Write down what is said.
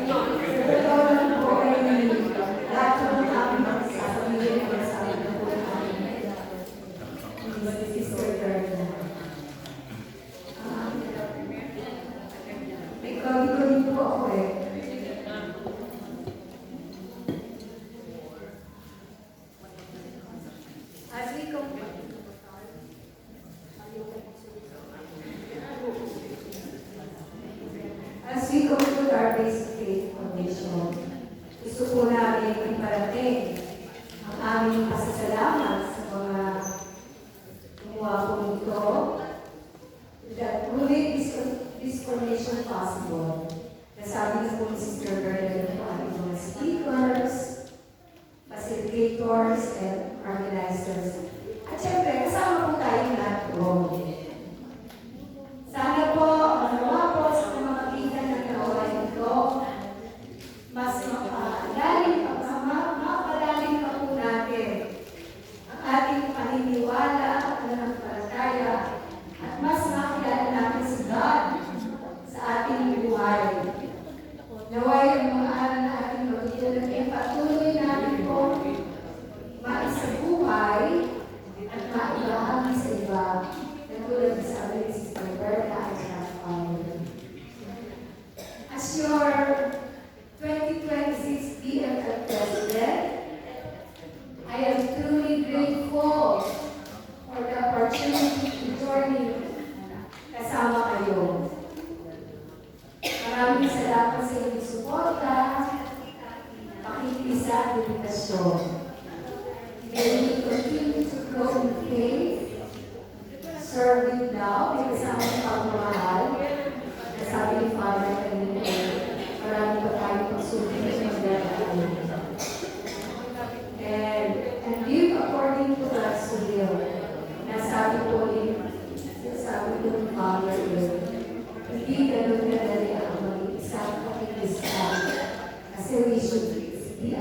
Totoo lang po ay lahat ng aming sasabihin ay sabi na po namin. Sister Gerda. May kami po ako eh. As we conclude our basic faith foundation, gusto po namin iparating ang aming pasasalamat sa mga gumawa po nito that made this foundation possible. Nasabi na po ni Sister Gerda po ang mga speakers, facilitators, and organizers. At syempre, kasama po tayo lahat po. Sana po, manawa po sa pamamagitan ng gawain ito, mas mapalalim pa po natin ang ating paniniwala at pananampalataya at mas makilala natin si God sa ating buhay. Naway ang mga aral na ating magiging ay patuloy natin po maisabuhay at maibahagi sa iba na tulad sa sabi ni Sister Berta at Rafael. As your 2026 BFF President, I am truly grateful for the opportunity to journey kasama kayo. Maraming salamat sa inyong suporta, pakikisa at dedikasyon. May we continue to grow in faith, serve with love, may kasama ng pagmamahal. Nasabi ni Father kanina, marami pa tayo pagsulit sa magdadaan. And live according to God's will. Nasabi po ni Father, hindi ganun kadali ang mag-iisang pakikisa. Kasi we should be